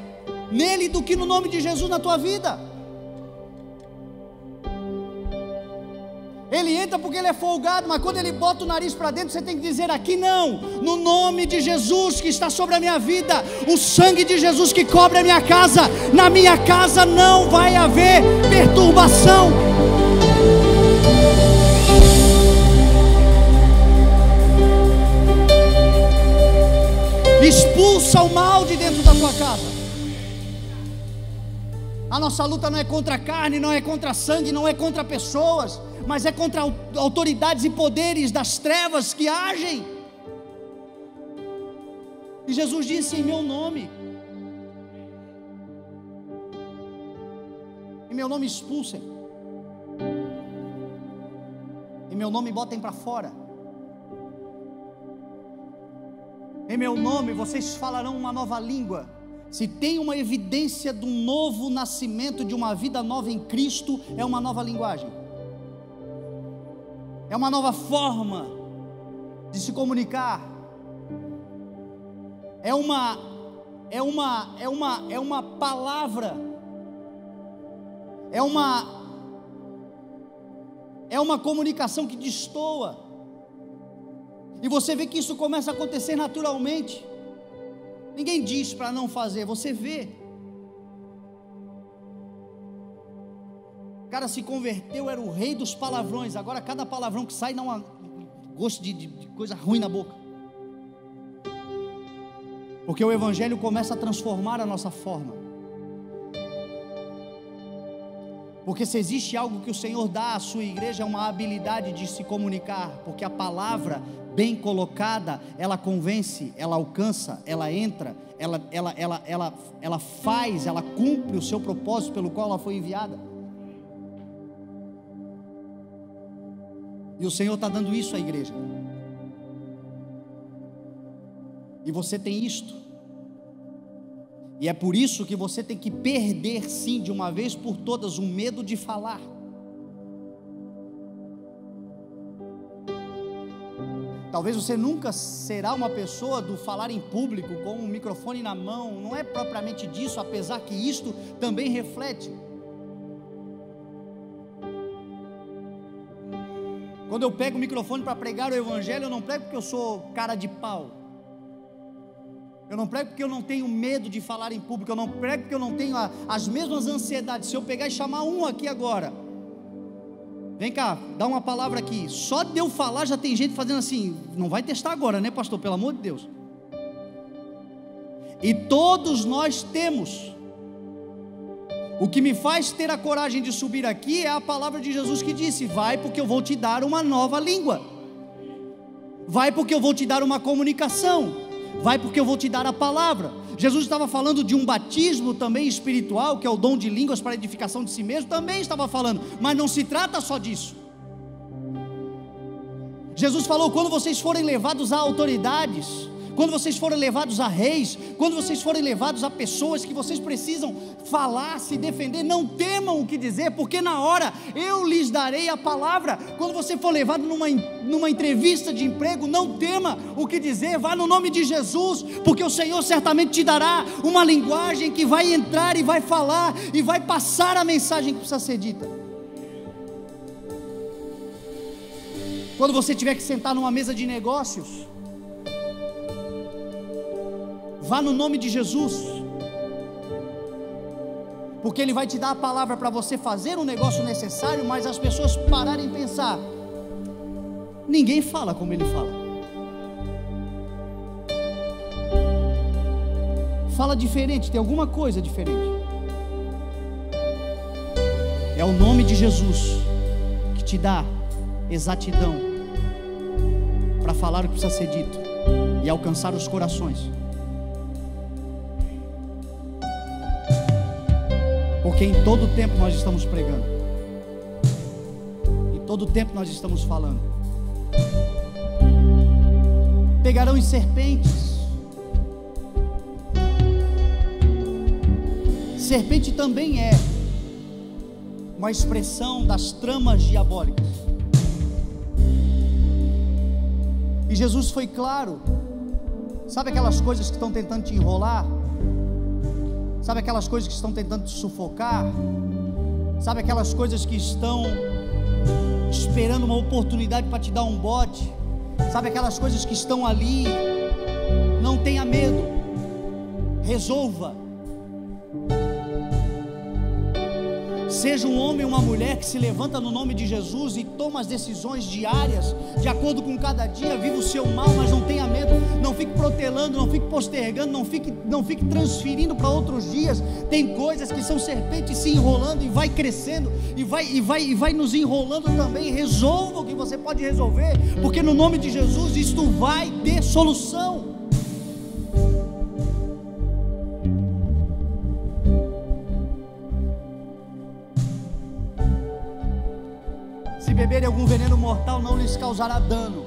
nele do que no nome de Jesus na tua vida. Ele entra porque ele é folgado, mas quando ele bota o nariz para dentro, você tem que dizer aqui não, no nome de Jesus que está sobre a minha vida, o sangue de Jesus que cobre a minha casa, na minha casa não vai haver perturbação. Expulsa o mal de dentro da tua casa. A nossa luta não é contra a carne, não é contra sangue, não é contra pessoas, mas é contra autoridades e poderes das trevas que agem. E Jesus disse, em meu nome, em meu nome expulsem, em meu nome botem para fora, em meu nome vocês falarão uma nova língua. Se tem uma evidência de um novo nascimento, de uma vida nova em Cristo, é uma nova linguagem, é uma nova forma de se comunicar, é uma palavra, é uma comunicação que destoa, e você vê que isso começa a acontecer naturalmente. Ninguém diz para não fazer, você vê. O cara se converteu, era o rei dos palavrões. Agora cada palavrão que sai dá um gosto de coisa ruim na boca. Porque o Evangelho começa a transformar a nossa forma. Porque se existe algo que o Senhor dá à sua igreja, é uma habilidade de se comunicar. Porque a palavra bem colocada, ela convence, ela alcança, ela entra, ela faz, ela cumpre o seu propósito pelo qual ela foi enviada. E o Senhor está dando isso à igreja. E você tem isto. E é por isso que você tem que perder, sim, de uma vez por todas, o medo de falar. Talvez você nunca será uma pessoa do falar em público com um microfone na mão. Não é propriamente disso, apesar que isto também reflete. Quando eu pego o microfone para pregar o Evangelho, eu não prego porque eu sou cara de pau. Eu não prego porque eu não tenho medo de falar em público. Eu não prego porque eu não tenho as mesmas ansiedades. Se eu pegar e chamar um aqui agora, vem cá, dá uma palavra aqui. Só de eu falar já tem gente fazendo assim. Não vai testar agora, né, pastor? Pelo amor de Deus. E todos nós temos. O que me faz ter a coragem de subir aqui é a palavra de Jesus que disse: vai porque eu vou te dar uma nova língua. Vai porque eu vou te dar uma comunicação. Vai porque eu vou te dar a palavra. Jesus estava falando de um batismo também espiritual, que é o dom de línguas para edificação de si mesmo, também estava falando, mas não se trata só disso. Jesus falou: quando vocês forem levados a autoridades, quando vocês forem levados a reis, quando vocês forem levados a pessoas que vocês precisam falar, se defender, não temam o que dizer, porque na hora eu lhes darei a palavra. Quando você for levado numa entrevista de emprego, não tema o que dizer, vá no nome de Jesus, porque o Senhor certamente te dará uma linguagem que vai entrar e vai falar, e vai passar a mensagem que precisa ser dita. Quando você tiver que sentar numa mesa de negócios, vá no nome de Jesus, porque Ele vai te dar a palavra para você fazer um negócio necessário, mas as pessoas pararem e pensar: ninguém fala como ele fala, fala diferente, tem alguma coisa diferente. É o nome de Jesus que te dá exatidão para falar o que precisa ser dito e alcançar os corações. Porque em todo tempo nós estamos pregando, em todo tempo nós estamos falando. Pegarão em serpentes. Serpente também é uma expressão das tramas diabólicas. E Jesus foi claro. Sabe aquelas coisas que estão tentando te enrolar? Sabe aquelas coisas que estão tentando te sufocar? Sabe aquelas coisas que estão esperando uma oportunidade para te dar um bote? Sabe aquelas coisas que estão ali? Não tenha medo, resolva. Seja um homem ou uma mulher que se levanta no nome de Jesus e toma as decisões diárias, de acordo com cada dia. Viva o seu mal, mas não tenha medo. Não fique protelando, não fique postergando, não fique transferindo para outros dias. Tem coisas que são serpentes se enrolando e vai crescendo, e vai nos enrolando também. Resolva o que você pode resolver, porque no nome de Jesus isto vai ter solução. Beberem algum veneno mortal não lhes causará dano.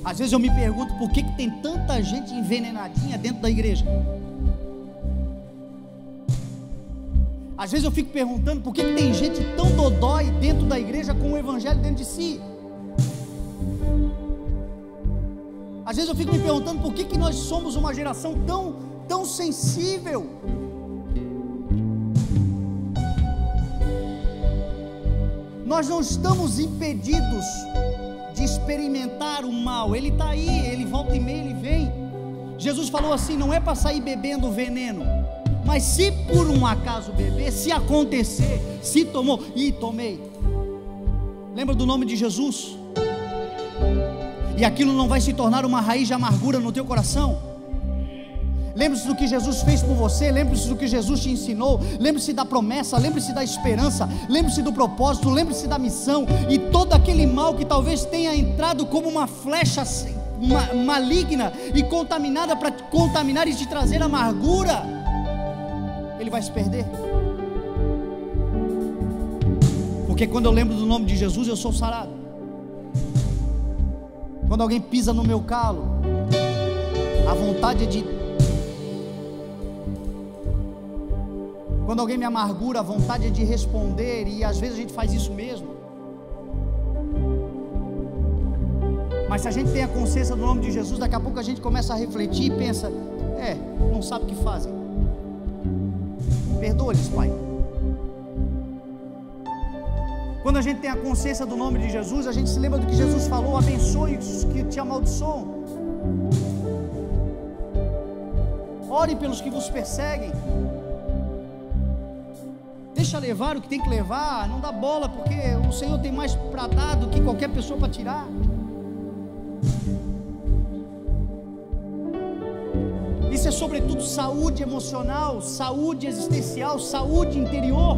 Às vezes eu me pergunto por que tem tanta gente envenenadinha dentro da igreja. Às vezes eu fico perguntando por que tem gente tão dodói dentro da igreja com o evangelho dentro de si. Às vezes eu fico me perguntando por que nós somos uma geração tão sensível. Nós não estamos impedidos de experimentar o mal. Ele está aí, ele volta e meia, ele vem. Jesus falou assim: não é para sair bebendo veneno, mas se por um acaso beber, se acontecer, se tomou, e tomei. Lembra do nome de Jesus? E aquilo não vai se tornar uma raiz de amargura no teu coração. Lembre-se do que Jesus fez por você, lembre-se do que Jesus te ensinou, lembre-se da promessa, lembre-se da esperança, lembre-se do propósito, lembre-se da missão, e todo aquele mal que talvez tenha entrado como uma flecha maligna e contaminada para contaminar e te trazer amargura, ele vai se perder. Porque quando eu lembro do nome de Jesus, eu sou sarado. Quando alguém pisa no meu calo, a vontade é de... Quando alguém me amargura, a vontade é de responder, e às vezes a gente faz isso mesmo. Mas se a gente tem a consciência do nome de Jesus, daqui a pouco a gente começa a refletir e pensa: não sabe o que fazem. Perdoa-lhes, Pai. Quando a gente tem a consciência do nome de Jesus, a gente se lembra do que Jesus falou: abençoe os que te amaldiçoam, ore pelos que vos perseguem. Deixa levar o que tem que levar, não dá bola, porque o Senhor tem mais para dar do que qualquer pessoa para tirar. Isso é sobretudo saúde emocional, saúde existencial, saúde interior.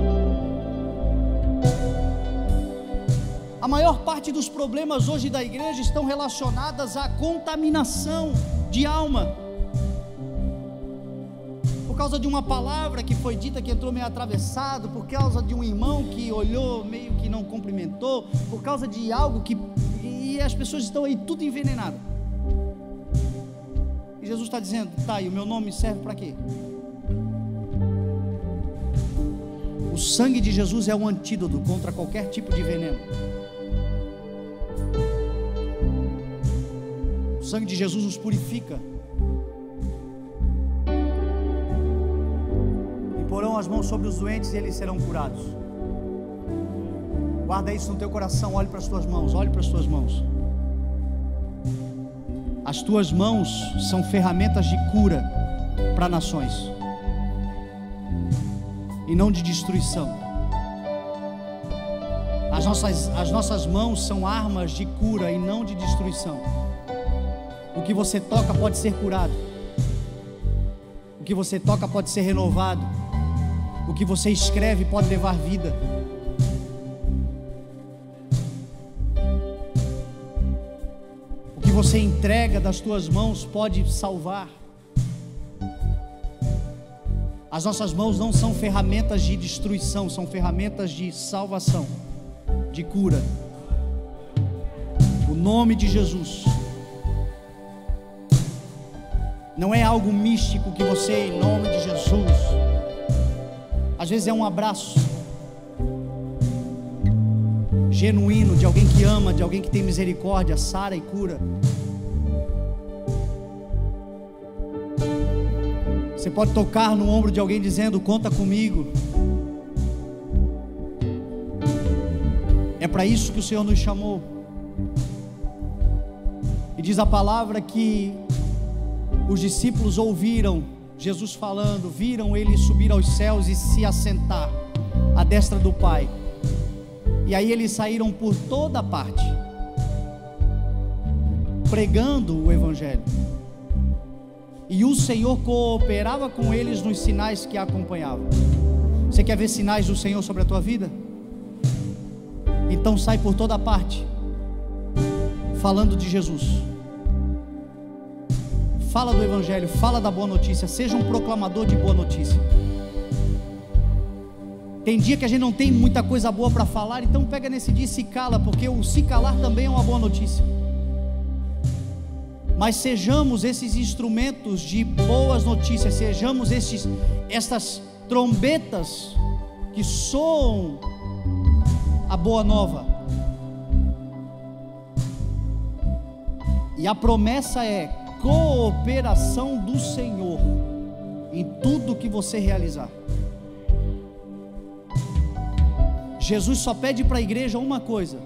A maior parte dos problemas hoje da igreja estão relacionadas à contaminação de alma. Por causa de uma palavra que foi dita que entrou meio atravessado, por causa de um irmão que olhou meio que não cumprimentou, por causa de algo que e as pessoas estão aí tudo envenenadas. E Jesus está dizendo: tá, e o meu nome serve para quê? O sangue de Jesus é um antídoto contra qualquer tipo de veneno. O sangue de Jesus nos purifica. Imporão as mãos sobre os doentes e eles serão curados. Guarda isso no teu coração. Olhe para as tuas mãos, olhe para as tuas mãos. As tuas mãos são ferramentas de cura para nações e não de destruição. As nossas mãos são armas de cura e não de destruição. O que você toca pode ser curado. O que você toca pode ser renovado. O que você escreve pode levar vida. O que você entrega das tuas mãos pode salvar. As nossas mãos não são ferramentas de destruição, são ferramentas de salvação, de cura. O nome de Jesus não é algo místico que você, em nome de Jesus. Às vezes é um abraço genuíno de alguém que ama, de alguém que tem misericórdia, sara e cura. Você pode tocar no ombro de alguém dizendo: conta comigo. É para isso que o Senhor nos chamou. E diz a palavra que os discípulos ouviram Jesus falando, viram ele subir aos céus e se assentar à destra do Pai. E aí eles saíram por toda parte, pregando o Evangelho. E o Senhor cooperava com eles nos sinais que a acompanhavam. Você quer ver sinais do Senhor sobre a tua vida? Então sai por toda parte, falando de Jesus. Fala do Evangelho, fala da boa notícia. Seja um proclamador de boa notícia. Tem dia que a gente não tem muita coisa boa para falar, então pega nesse dia e se cala, porque o se calar também é uma boa notícia. Mas sejamos esses instrumentos de boas notícias, sejamos estas trombetas que soam a boa nova. E a promessa é cooperação do Senhor em tudo que você realizar. Jesus só pede para a igreja uma coisa: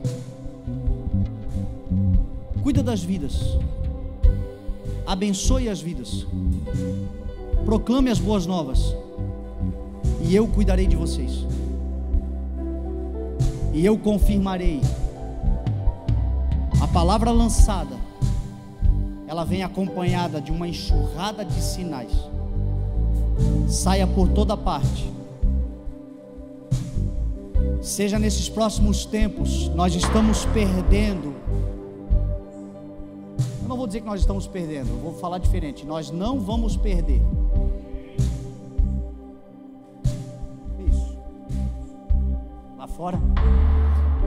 cuida das vidas, abençoe as vidas, proclame as boas novas, e eu cuidarei de vocês, e eu confirmarei. A palavra lançada, ela vem acompanhada de uma enxurrada de sinais. Saia por toda parte. Seja nesses próximos tempos, nós estamos perdendo. Eu não vou dizer que nós estamos perdendo, eu vou falar diferente. Nós não vamos perder. Isso. Lá fora.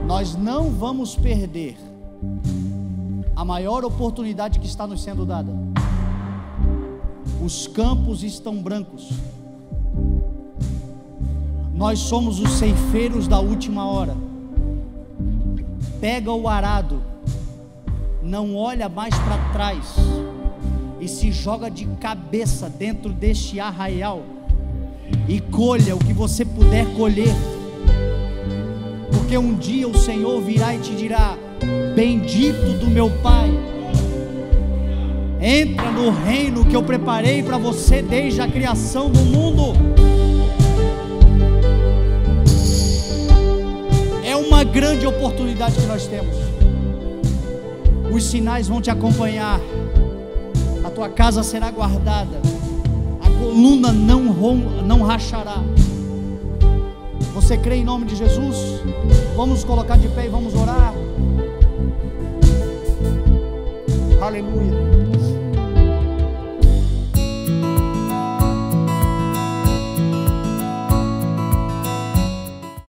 Nós não vamos perder a maior oportunidade que está nos sendo dada. Os campos estão brancos. Nós somos os ceifeiros da última hora. Pega o arado, não olha mais para trás e se joga de cabeça dentro deste arraial e colha o que você puder colher, porque um dia o Senhor virá e te dirá: bendito do meu Pai, entra no reino que eu preparei para você desde a criação do mundo. É uma grande oportunidade que nós temos. Os sinais vão te acompanhar, a tua casa será guardada, a coluna não rachará. Você crê em nome de Jesus? Vamos nos colocar de pé e vamos orar. Aleluia.